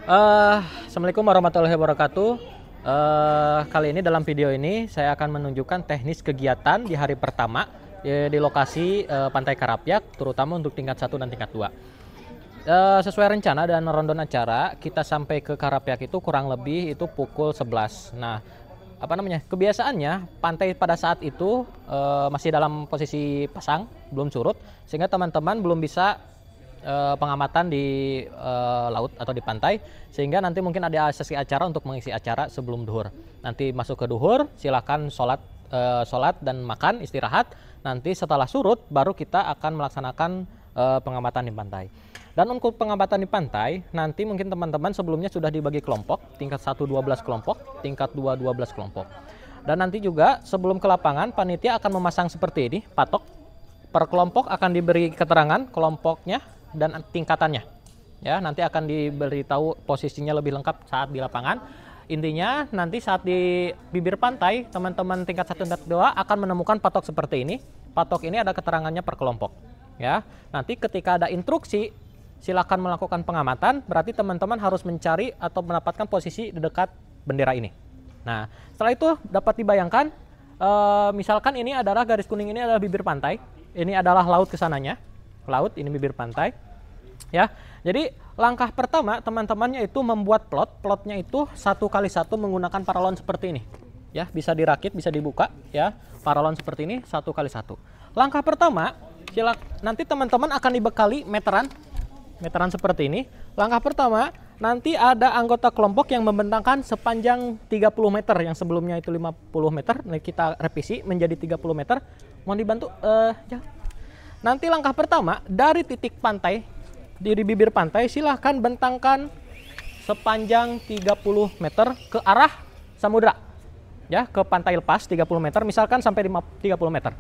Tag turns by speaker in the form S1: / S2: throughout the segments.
S1: Assalamualaikum warahmatullahi wabarakatuh. Kali ini dalam video ini saya akan menunjukkan teknis kegiatan di hari pertama di lokasi Pantai Karapyak, terutama untuk tingkat 1 dan tingkat 2. Sesuai rencana dan rondon acara, kita sampai ke Karapyak itu kurang lebih itu pukul 11. Nah, kebiasaannya pantai pada saat itu masih dalam posisi pasang, belum surut, sehingga teman-teman belum bisa pengamatan di laut atau di pantai, sehingga nanti mungkin ada sesi acara untuk mengisi acara sebelum duhur. Nanti masuk ke duhur, silakan sholat dan makan, istirahat. Nanti setelah surut baru kita akan melaksanakan pengamatan di pantai. Dan untuk pengamatan di pantai, nanti mungkin teman-teman sebelumnya sudah dibagi kelompok, tingkat 1 12 kelompok, tingkat 2 12 kelompok. Dan nanti juga sebelum ke lapangan, panitia akan memasang seperti ini, patok. Per kelompok akan diberi keterangan kelompoknya dan tingkatannya. Ya, nanti akan diberitahu posisinya lebih lengkap saat di lapangan. Intinya nanti saat di bibir pantai, teman-teman tingkat 1 dan 2 akan menemukan patok seperti ini. Patok ini ada keterangannya per kelompok. Ya, nanti ketika ada instruksi silakan melakukan pengamatan, berarti teman-teman harus mencari atau mendapatkan posisi di dekat bendera ini. Nah, setelah itu dapat dibayangkan, misalkan ini adalah garis kuning, ini adalah bibir pantai, ini adalah laut kesananya, laut, ini bibir pantai. Ya, jadi langkah pertama teman-temannya itu membuat plotnya itu 1x1 menggunakan paralon seperti ini. Ya, bisa dirakit, bisa dibuka, ya, paralon seperti ini 1x1. Langkah pertama, nanti teman-teman akan dibekali meteran seperti ini. Langkah pertama, nanti ada anggota kelompok yang membentangkan sepanjang 30 meter, yang sebelumnya itu 50 meter, nah kita revisi menjadi 30 meter. Mohon dibantu, nanti langkah pertama, dari titik pantai, di bibir pantai, silahkan bentangkan sepanjang 30 meter ke arah samudra. Ya, ke pantai lepas 30 meter, misalkan sampai 30 meter.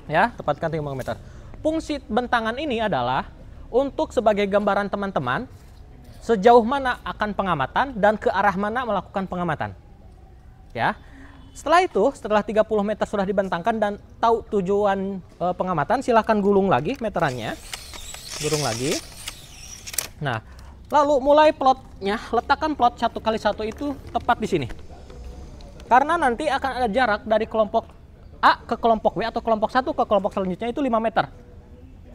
S1: Ya, tepatkan 30 meter. Fungsi bentangan ini adalah untuk sebagai gambaran teman-teman sejauh mana akan pengamatan dan ke arah mana melakukan pengamatan. Ya. Setelah itu, setelah 30 meter sudah dibentangkan dan tahu tujuan pengamatan, silahkan gulung lagi meterannya. Gulung lagi. Nah, lalu mulai plotnya, letakkan plot 1x1 itu tepat di sini. Karena nanti akan ada jarak dari kelompok A ke kelompok B atau kelompok 1 ke kelompok selanjutnya itu 5 meter.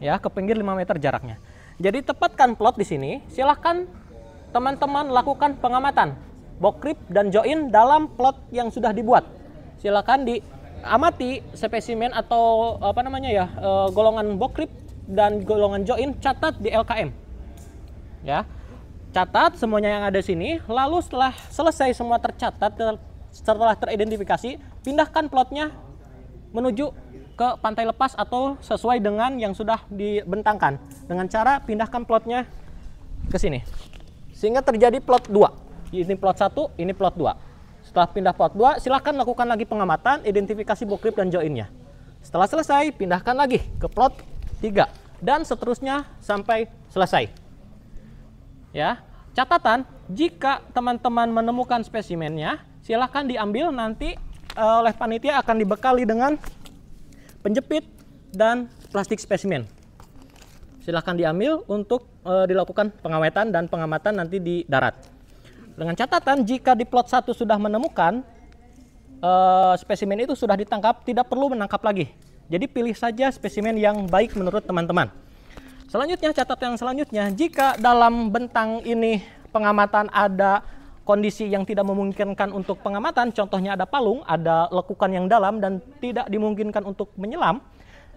S1: Ya, ke pinggir 5 meter jaraknya. Jadi tepatkan plot di sini, silahkan teman-teman lakukan pengamatan bokrip dan join dalam plot yang sudah dibuat. Silakan diamati spesimen atau golongan bokrip dan golongan join, catat di LKM. Ya, catat semuanya yang ada di sini. Lalu setelah selesai semua tercatat, setelah teridentifikasi, pindahkan plotnya menuju ke pantai lepas atau sesuai dengan yang sudah dibentangkan, dengan cara pindahkan plotnya ke sini sehingga terjadi plot 2. Ini plot 1, ini plot 2. Setelah pindah plot 2, silahkan lakukan lagi pengamatan, identifikasi bokrip dan joinnya. Setelah selesai, pindahkan lagi ke plot 3 dan seterusnya sampai selesai. Ya, catatan, jika teman-teman menemukan spesimennya, silahkan diambil, nanti oleh panitia akan dibekali dengan penjepit dan plastik spesimen. Silahkan diambil untuk dilakukan pengawetan dan pengamatan nanti di darat. Dengan catatan, jika di plot 1 sudah menemukan spesimen itu sudah ditangkap, tidak perlu menangkap lagi. Jadi pilih saja spesimen yang baik menurut teman-teman. Selanjutnya, catatan yang selanjutnya, jika dalam bentang ini pengamatan ada kondisi yang tidak memungkinkan untuk pengamatan, contohnya ada palung, ada lekukan yang dalam dan tidak dimungkinkan untuk menyelam,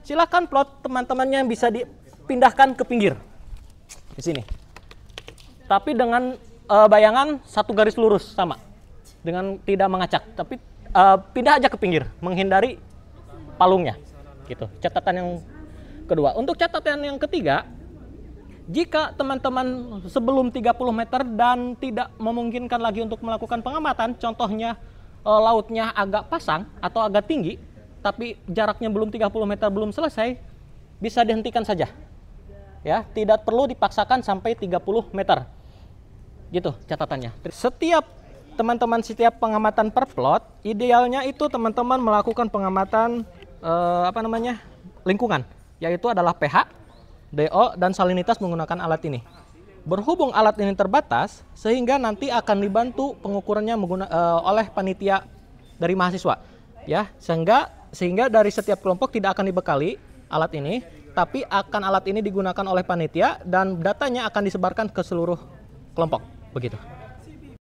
S1: silakan plot teman-temannya bisa dipindahkan ke pinggir di sini. Tapi dengan bayangan satu garis lurus sama, dengan tidak mengacak, tapi pindah aja ke pinggir, menghindari palungnya. Gitu. Catatan yang kedua. Untuk catatan yang ketiga, jika teman-teman sebelum 30 meter dan tidak memungkinkan lagi untuk melakukan pengamatan, contohnya lautnya agak pasang atau agak tinggi, tapi jaraknya belum 30 meter belum selesai, bisa dihentikan saja. Ya, tidak perlu dipaksakan sampai 30 meter. Gitu catatannya. Setiap pengamatan per plot, idealnya itu teman-teman melakukan pengamatan lingkungan, yaitu adalah pH, DO dan salinitas menggunakan alat ini. Berhubung alat ini terbatas, sehingga nanti akan dibantu pengukurannya oleh panitia dari mahasiswa, ya. Sehingga dari setiap kelompok tidak akan dibekali alat ini, tapi alat ini digunakan oleh panitia dan datanya akan disebarkan ke seluruh kelompok, begitu.